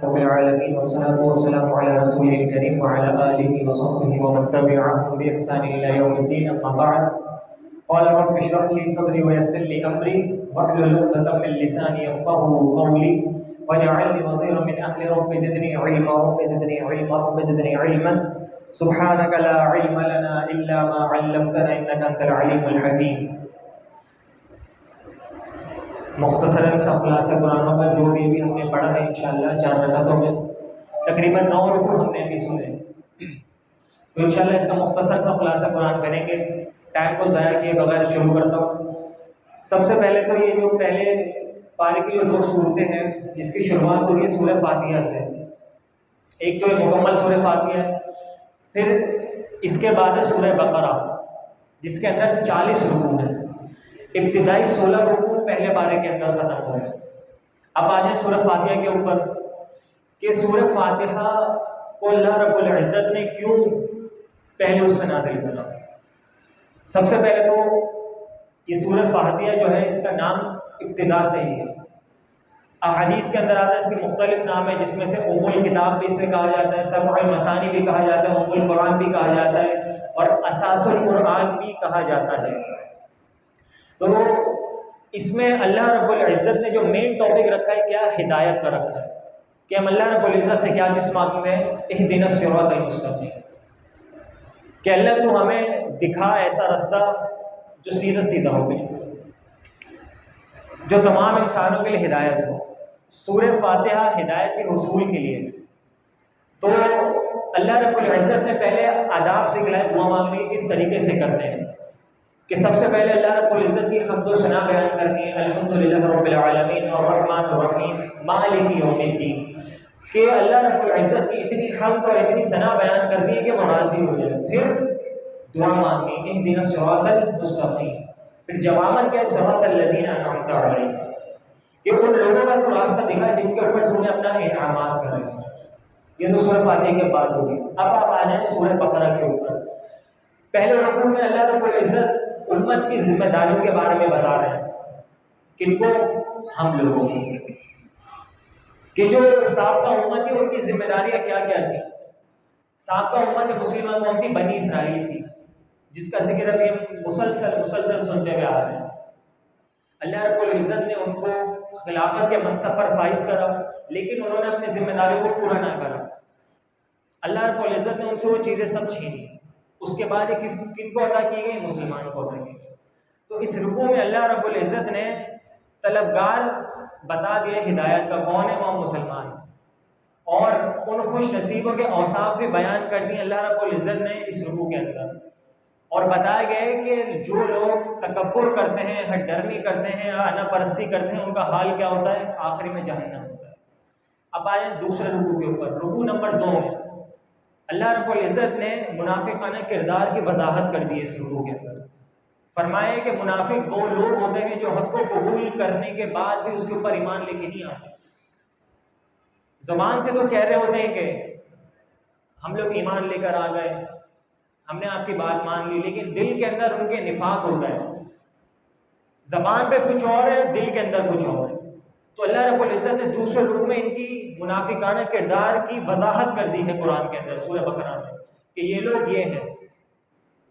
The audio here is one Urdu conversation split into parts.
رب العالمين والصلاة والسلام على رسوله الكريم وعلى آله وصحبه ومن تبعهم بإحسان إلى يوم الدين. أما بعد، قال رب اشرح لي صدري ويسر لي أمري واحلل عقدة من لساني يفقهوا قولي واجعل لي وزيرا من أهلي رب زدني علما رب زدني علما رب زدني علما سبحانك لا علم لنا إلا ما علمتنا إنك أنت العليم الحكيم. مختصراً سا خلاصہ قرآن کا جو بھی ہم نے پڑھا ہے انشاءاللہ 4 رکعتوں میں تقریباً 9 رکوع ہم نے بھی سنے، تو انشاءاللہ اس کا مختصر سا خلاصہ قرآن کریں گے. ٹائم کو ضائع کیے بغیر شروع کرتا ہوں. سب سے پہلے تو یہ جو پہلے پارے کی جو 2 صورتیں ہیں جس کی شروعات ہو رہی ہے سورہ فاتحہ سے. ایک تو مکمل سورہ فاتحہ ہے، پھر اس کے بعد ہے سورہ بقرہ جس کے اندر 40 رکوع ہیں. ابتدائی 16 رکوع پہلے پارے کے اندر ختم ہو گئے. اب آ جائیں سورہ فاتحہ کے اوپر کہ سورہ فاتحہ کو اللہ رب العزت نے کیوں پہلے اس میں نازل کرا. سب سے پہلے تو یہ سورہ فاتحہ جو ہے اس کا نام ابتدا سے ہی ہے. احادیث کے اندر آتا ہے اس کے مختلف نام ہیں، جس میں سے ام الکتاب بھی اسے کہا جاتا ہے، سبع المثانی بھی کہا جاتا ہے، ام القرآن بھی کہا جاتا ہے اور اساس القرآن بھی کہا جاتا ہے. تو اس میں اللہ رب العزت نے جو مین ٹاپک رکھا ہے کیا ہدایت کا رکھا ہے کہ ہم اللہ رب العزت سے کیا چیز مانگتے ہیں، اہدنا الصراط المستقیم، کہ اللہ تو ہمیں دکھا ایسا رستہ جو سیدھا سیدھا ہو گئی، جو تمام انسانوں کے لیے ہدایت ہو. سورہ فاتحہ ہدایت کے حصول کے لیے. تو اللہ رب العزت نے پہلے آداب سکھلائے دعا مانگنے کس طریقے سے کرتے ہیں، کہ سب سے پہلے اللہ رب العزت کی حمد و ثنا بیان کرنی ہے، الحمدللہ رب العالمین الرحمن الرحیم مالک یوم الدین، کہ اللہ رب العزت کی اتنی حمد اور اتنی ثنا بیان کرنی ہے کہ وہ راضی ہو جائے. پھر دعا مانگنی اہدنا الصراط المستقیم. پھر جواباً کیا صراط الذین انعمت علیہم، کہ ان لوگوں کا تو راستہ دکھا جن کے اوپر تم نے اپنا انعامات کرے. یہ تو سورہ فاتحہ کے بعد ہوگی. اب آپ آ جائیں سورہ بقرہ کے اوپر. پہلے رکوع میں اللہ رب العزت امت کی ذمہ داریوں کے بارے میں بتا رہے ہیں، کن کو؟ ہم لوگوں کو، کہ جو سابقہ امت تھی ان کی ذمہ داریاں کیا کیا تھی. سابقہ امت مسلمان قوم تھی بنی اسرائیل تھی، جس کا ذکر ابھی ہم مسلسل سنتے ہوئے آ رہے ہیں. اللہ رب العزت نے ان کو خلافت کے منصب پر فائز کرا، لیکن انہوں نے اپنی ذمہ داریوں کو پورا نہ کرا. اللہ رب العزت نے ان سے وہ چیزیں سب چھینی. اس کے بعد یہ کن کو عطا کی گئی؟ مسلمانوں کو عطا کی گئی. تو اس رکوع میں اللہ رب العزت نے طلبگار بتا دیا ہدایت کا کون ہے، وہ مسلمان، اور ان خوش نصیبوں کے اوصاف بھی بیان کر دی اللہ رب العزت نے اس رکوع کے اندر. اور بتایا گیا ہے کہ جو لوگ تکبر کرتے ہیں، حد درمی کرتے ہیں، انا پرستی کرتے ہیں، ان کا حال کیا ہوتا ہے؟ آخری میں جہنم ہوتا ہے. اب آئیں دوسرے رکوع کے اوپر. رکوع نمبر 2 میں اللہ رب العزت نے منافقانہ کردار کی وضاحت کر دی ہے اس رکوع کے اندر. فرمایا کہ منافق وہ لوگ ہوتے ہیں جو حق کو قبول کرنے کے بعد بھی اس کے اوپر ایمان لے کے نہیں آتے. زبان سے تو کہہ رہے ہوتے ہیں کہ ہم لوگ ایمان لے کر آ گئے، ہم نے آپ کی بات مان لی، لیکن دل کے اندر ان کے نفاق ہوتا ہے. زبان پہ کچھ اور ہے، دل کے اندر کچھ اور ہے. تو اللہ رب العزت نے دوسرے رکوع میں ان کی منافقانہ کردار کی وضاحت کر دی ہے قرآن کے اندر سورہ بقرہ میں، کہ یہ لوگ یہ ہیں.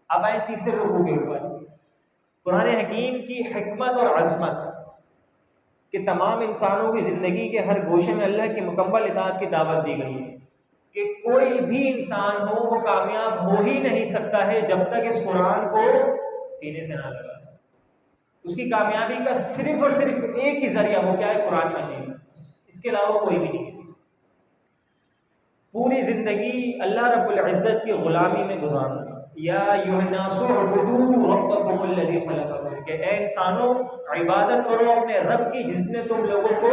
اب آئے تیسرے رکوع کے اوپر. قرآن حکیم کی حکمت اور عظمت کہ تمام انسانوں کی زندگی کے ہر گوشے میں اللہ کی مکمل اطاعت کی دعوت دی گئی ہے، کہ کوئی بھی انسان ہو وہ کامیاب ہو ہی نہیں سکتا ہے جب تک اس قرآن کو سینے سے نہ لگا. اس کی کامیابی کا صرف اور صرف ایک ہی ذریعہ ہو، کیا ہے؟ قرآن مجید. اس کے علاوہ کوئی بھی نہیں ہے. پوری زندگی اللہ رب العزت کی غلامی میں گزارنا. یا ایھا الناس اعبدوا ربکم الذی خلقکم، کہ اے انسانوں عبادت کرو اپنے رب کی جس نے تم لوگوں کو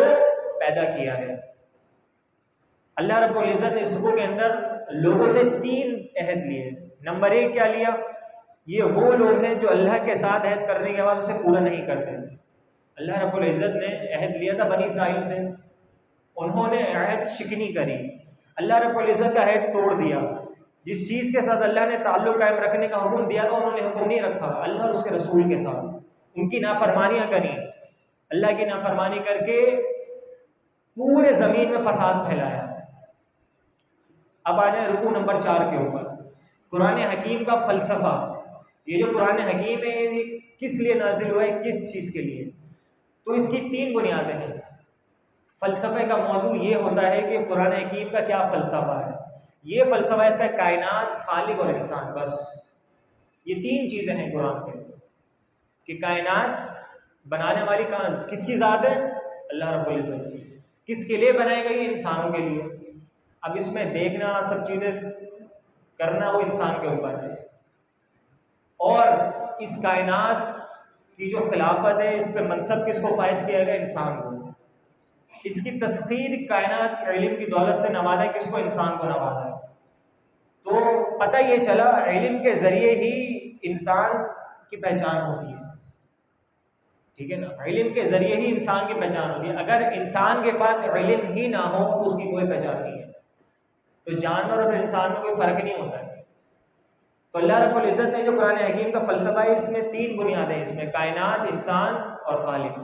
پیدا کیا ہے. اللہ رب العزت نے اس رکوع کے اندر لوگوں سے 3 عہد لیے. نمبر 1 کیا لیا؟ یہ وہ لوگ ہیں جو اللہ کے ساتھ عہد کرنے کے بعد اسے پورا نہیں کرتے. اللہ رب العزت نے عہد لیا تھا بنی اسرائیل سے، انہوں نے عہد شکنی کری، اللہ رب العزت کا عہد توڑ دیا. جس چیز کے ساتھ اللہ نے تعلق قائم رکھنے کا حکم دیا تھا انہوں نے حکم نہیں رکھا اللہ اور اس کے رسول کے ساتھ. ان کی نافرمانیاں کری، اللہ کی نافرمانی کر کے پورے زمین میں فساد پھیلایا۔ اب آ جائیں رکوع نمبر 4 کے اوپر، قرآن حکیم کا فلسفہ۔ یہ جو قرآن حکیم ہے یہ کس لیے نازل ہوا ہے، کس چیز کے لیے؟ تو اس کی 3 بنیادیں ہیں۔ فلسفے کا موضوع یہ ہوتا ہے کہ قرآن حکیم کا کیا فلسفہ ہے۔ یہ فلسفہ اس کا کائنات، خالق اور انسان، بس یہ 3 چیزیں ہیں قرآن کے، کہ کائنات بنانے والی کس کی ذات ہے؟ اللہ رب العزت کی۔ کس کے لیے بنائی گئی ہے؟ انسانوں کے لیے۔ اب اس میں دیکھنا، سب چیزیں کرنا وہ انسان کے اوپر ہے، اور اس کائنات کی جو خلافت ہے اس پہ منصب کس کو فائز کیا گیا؟ انسان کو۔ اس کی تسخیر کائنات کے علم کی دولت سے نوازا ہے، کس کو؟ انسان کو نوازا ہے۔ تو پتہ یہ چلا علم کے ذریعے ہی انسان کی پہچان ہوتی ہے، ٹھیک ہے نا؟ علم کے ذریعے ہی انسان کی پہچان ہوتی ہے۔ اگر انسان کے پاس علم ہی نہ ہو تو اس کی کوئی پہچان نہیں ہے۔ تو جانور اور انسان میں کوئی فرق نہیں ہوتا ہے۔ تو اللہ رب العزت نے جو قرآن حکیم کا فلسفہ ہے اس میں 3 بنیادیں، اس میں کائنات، انسان اور خالق۔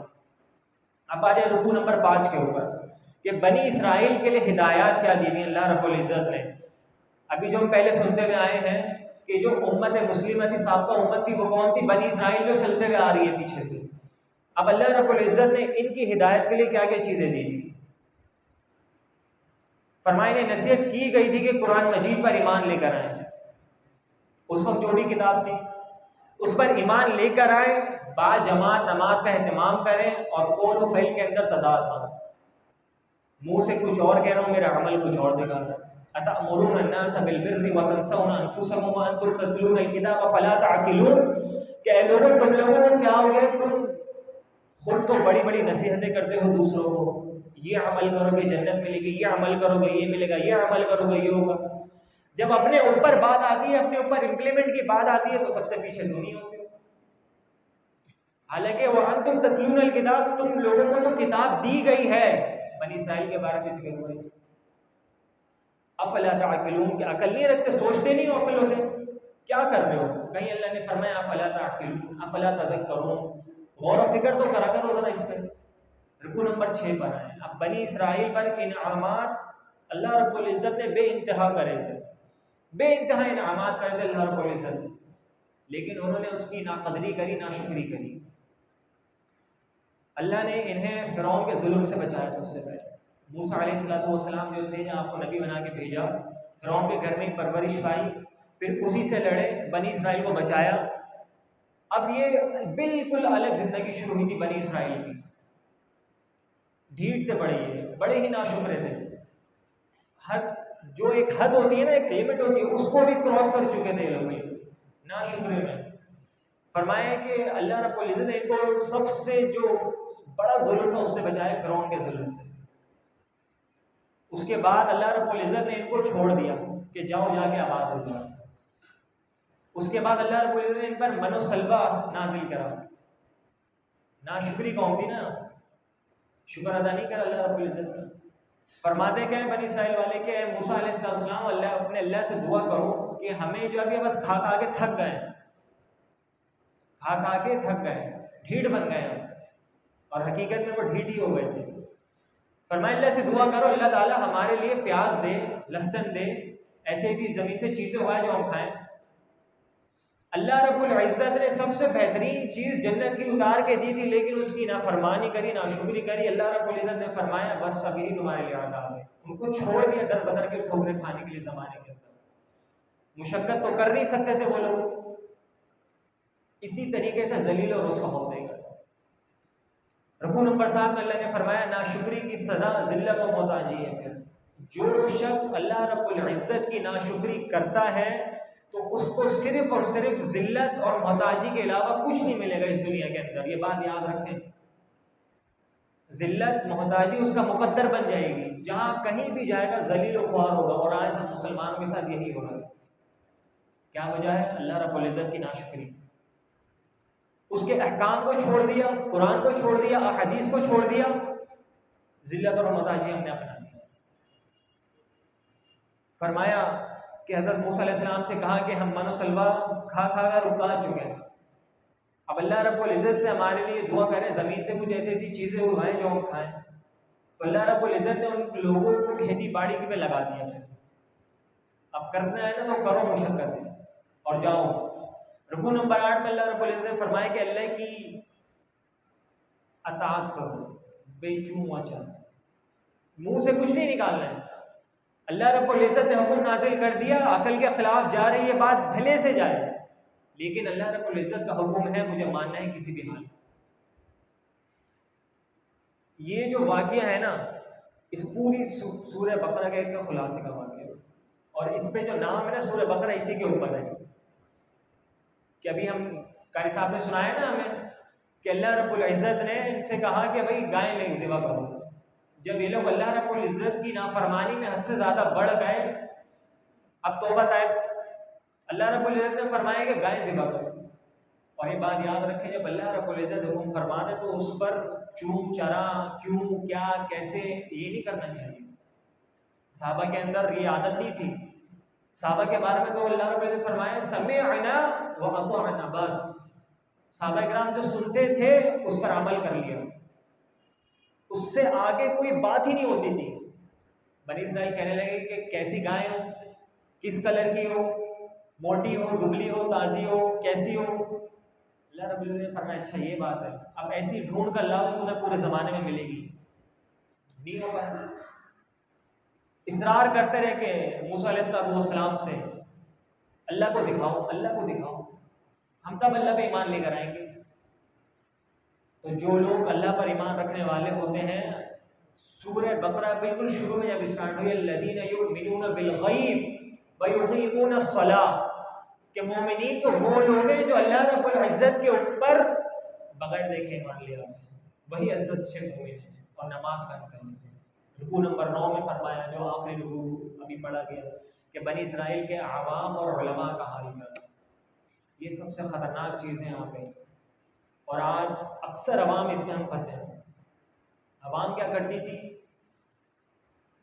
اب آ جائے رکوع نمبر 5 کے اوپر، کہ بنی اسرائیل کے لیے ہدایات کیا دی گئی اللہ رب العزت نے۔ ابھی جو ہم پہلے سنتے ہوئے آئے ہیں کہ جو امت مسلمہ تھی، سابقہ امت تھی، وہ کون تھی؟ بنی اسرائیل، جو چلتے ہوئے آ رہی ہے پیچھے سے۔ اب اللہ رب العزت نے ان کی ہدایت کے لیے کیا کیا چیزیں دی تھی؟ فرمائے نے نصیحت کی گئی تھی کہ قرآن مجید پر ایمان لے کر آئیں۔ اس وقت جو بھی کتاب تھی اس پر ایمان لے کر آئیں، با جماعت نماز کا اہتمام کریں، اور قول و فعل کے اندر تضاد نہ ہو۔ منہ سے کچھ اور کہہ رہا ہوں، میرا عمل کچھ اور دکھا رہا ہے۔ اتأمرون الناس بالبر وتنسون انفسکم وانتم تتلون الکتاب فلا تعقلون، کہ اے لوگوں تم لوگوں کو کیا ہو گیا، تم خود تو بڑی بڑی نصیحتیں کرتے ہو دوسروں کو، یہ عمل کرو گے جنت ملے گی، یہ عمل کرو گے یہ ملے گا، یہ عمل کرو گے یہ ہوگا۔ جب اپنے اوپر بات آتی ہے، اپنے اوپر امپلیمنٹ کی بات آتی ہے، تو سب سے پیچھے تم ہی ہوتے ہو۔ حالانکہ وانتم تتلون الکتاب، تم لوگوں کو تو کتاب دی گئی ہے۔ بنی اسرائیل کے بارے میں ذکر ہوا ہے، افلا تعقلون، کہ عقل نہیں رکھتے، سوچتے نہیں ہو عقلوں سے، کیا کر رہے ہو؟ کہیں اللہ نے فرمایا افلا تعقلون افلا تذکرون، غور و فکر تو کرا کرو ذرا اس پہ۔ رکوع نمبر 6 پر آئے۔ اب بنی اسرائیل پر انعامات اللہ رب العزت نے بے انتہا کرے تھے، بے انتہا انعامات کرے تھے اللہ رب العزت نے، لیکن انہوں نے اس کی ناقدری کری، ناشکری کری۔ اللہ نے انہیں فرعون کے ظلم سے بچایا۔ سب سے پہلے موسیٰ علیہ السلام جو تھے، آپ کو نبی بنا کے بھیجا، فرعون کے گھر میں پرورش پائی، پھر اسی سے لڑے، بنی اسرائیل کو بچایا۔ اب یہ بالکل الگ زندگی شروع ہوئی تھی بنی اسرائیل کی، ڈھیٹ تھے بڑے ہی ناشکرے تھے۔ جو ایک حد ہوتی ہے نا، ایک لمٹ ہوتی ہے، اس کو بھی کراس کر چکے تھے یہ لوگ ناشکرے میں۔ فرمایا کہ اللہ رب العزت نے ان کو سب سے جو بڑا ظلم تھا اس سے بچائے، فرعون کے ظلم سے۔ اس کے بعد اللہ رب العزت نے ان کو چھوڑ دیا کہ جاؤ جا کے آباد ہو جاؤ۔ اس کے بعد اللہ رب العزت نے ان پر من و سلبہ نازل کرا۔ ناشکری قوم تھی نا، شکر ادا نہیں کرا اللہ رب العزت کا۔ فرماتے کہ بنی اسرائیل والے کہ اے موسیٰ علیہ السلام، اپنے اللہ سے دعا کرو کہ ہمیں جو ابھی بس کھا کھا کے تھک گئے، ڈھیٹ بن گئے ہیں، اور حقیقت میں وہ ڈھیٹ ہی ہو گئے تھے۔ فرمایا اللہ سے دعا کرو، اللہ تعالیٰ ہمارے لیے پیاز دے، لہسن دے، ایسی ایسی زمین سے چیزیں اگائے جو ہم کھائیں۔ اللہ رب العزت نے سب سے بہترین چیز جنت کی اتار کے دی تھی، لیکن اس کی نافرمانی کری، ناشکری کری۔ اللہ رب العزت نے فرمایا بس اب یہی تمہارے لیے عذاب ہے۔ ان کو چھوڑ دیا در بدر کے ٹھوکریں کھانے کے لیے زمانے کے اندر۔ مشقت تو کر نہیں سکتے تھے وہ لوگ، اسی طریقے سے ذلیل و رسوا ہوتے گئے۔ رکوع نمبر 7 میں اللہ نے فرمایا ناشکری کی سزا ذلت و محتاجی ہے۔ پھر جو شخص اللہ رب العزت کی ناشکری کرتا ہے تو اس کو صرف اور صرف ذلت اور محتاجی کے علاوہ کچھ نہیں ملے گا اس دنیا کے اندر، یہ بات یاد رکھیں۔ ذلت محتاجی اس کا مقدر بن جائے گی، جہاں کہیں بھی جائے گا ذلیل و خوار ہوگا، اور آج ہم مسلمانوں کے ساتھ یہی ہو رہا ہے۔ کیا وجہ ہے؟ اللہ رب العزت کی ناشکری، اس کے احکام کو چھوڑ دیا، قرآن کو چھوڑ دیا، احادیث کو چھوڑ دیا، ذلت اور محتاجی ہم نے اپنا دیا۔ فرمایا کہ حضرت موسیٰ علیہ السلام سے کہا کہ ہم من و سلوہ کھا کھا کر اکا چکے ہیں، اب اللہ رب العزت سے ہمارے لیے دعا کریں، زمین سے کچھ ایسی ایسی چیزیں اگائیں جو ہم کھائیں۔ تو اللہ رب العزت نے ان لوگوں کو کھیتی باڑی پہ لگا دیا ہے، اب کرنا ہے نا تو کرو مشقت اور جاؤ۔ رکوع نمبر 8 میں اللہ رب العزت نے فرمایا کہ اللہ کی اطاعت کرو، بے چوں اچھا، منہ سے کچھ نہیں نکالنا ہے۔ اللہ رب العزت نے حکم نازل کر دیا، عقل کے خلاف جا رہی ہے بات بھلے سے جائے، لیکن اللہ رب العزت کا حکم ہے مجھے ماننا ہے کسی بھی حال۔ یہ جو واقعہ ہے نا اس پوری سورہ بقرہ کے ایک خلاصے کا واقعہ ہے، اور اس پہ جو نام ہے نا سورہ بقرہ اسی کے اوپر ہے کہ ابھی ہم قاری صاحب نے سنایا نا ہمیں کہ اللہ رب العزت نے ان سے کہا کہ بھائی گائے لے ذبح کرو۔ جب یہ لوگ اللہ رب العزت کی نافرمانی میں حد سے زیادہ بڑھ گئے، اب توبہ طائب، اللہ رب العزت نے فرمایا کہ گائے ذبح کرو۔ اور یہ بات یاد رکھیں جب اللہ رب العزت حکم فرما دے تو اس پر چون چرا کیوں کیا کیسے یہ نہیں کرنا چاہیے۔ صحابہ کے اندر یہ عادت نہیں تھی، صحابہ کے بارے میں تو اللہ رب العزت نے فرمایا سمعنا واطعنا، بس صحابہ کرام جو سنتے تھے اس پر عمل کر لیا، اس سے آگے کوئی بات ہی نہیں ہوتی تھی۔ بنی اسرائیل کہنے لگے کہ کیسی گائے ہو، کس کلر کی ہو، موٹی ہو، دبلی ہو، تازی ہو، کیسی ہو؟ اللہ رب العزت نے فرمایا اچھا یہ بات ہے، اب ایسی ڈھونڈ کر لاؤ تمہیں پورے زمانے میں ملے گی، نہیں ہوگا۔ اصرار کرتے رہے کہ موسیٰ علیہ السلام سے اللہ کو دکھاؤ، اللہ کو دکھاؤ، ہم تب اللہ پہ ایمان لے کر آئیں گے۔ تو جو لوگ اللہ پر ایمان رکھنے والے ہوتے ہیں، سورہ بقرہ بالکل شروع میں جب اسٹارٹ ہوئی الذین یؤمنون بالغیب ویقیمون الصلاۃ، کہ مومنین تو وہ لوگ ہیں جو اللہ رب العزت کے اوپر بغیر دیکھے ایمان لے آتے ہیں، وہی عزت سے مومن ہیں اور نماز قائم کرتے ہیں۔ رکوع نمبر 9 میں فرمایا جو آخری رکوع ابھی پڑھا گیا کہ بنی اسرائیل کے عوام اور علماء کا حال کیا، یہ سب سے خطرناک چیزیں یہاں پہ، اور آج اکثر عوام اس میں ہم پھنسے ہیں۔ عوام کیا کرتی تھی؟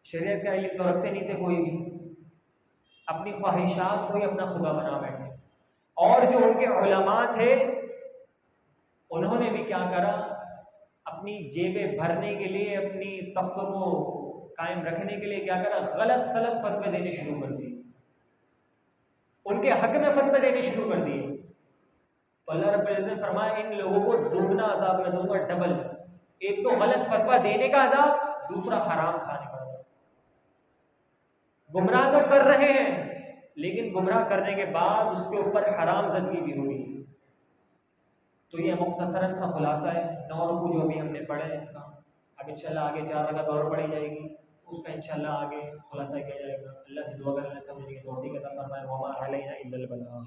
شریعت کا علم تو رکھتے نہیں تھے کوئی بھی، اپنی خواہشات کو ہی اپنا خدا بنا بیٹھے، اور جو ان کے علماء تھے انہوں نے بھی کیا کرا، اپنی جیبیں بھرنے کے لیے، اپنی تختوں کو قائم رکھنے کے لیے کیا کرا، غلط سلط فتوے دینے شروع کر دیے، ان کے حق میں فتوے دینے شروع کر دیے۔ تو اللہ رب العزت نے فرمایا ان لوگوں کو دوگنا عذاب میں دوں گا، ڈبل، ایک تو غلط فتویٰ دینے کا عذاب، دوسرا حرام کھانے کا عذاب۔ گمراہ تو کر رہے ہیں لیکن گمراہ کرنے کے بعد اس کے اوپر حرام زدگی بھی ہوئی۔ تو یہ مختصراً سا خلاصہ ہے 9 رکوع جو ابھی ہم نے پڑھے اس کا، اب انشاءاللہ آگے 4 رکعت اور پڑھی جائے گی، اس کا انشاءاللہ آگے خلاصہ کیا جائے گا۔ اللہ سے دعا کریں اللہ سمجھنے کی توفیق عطا فرمائے، وما علینا الا البلاغ۔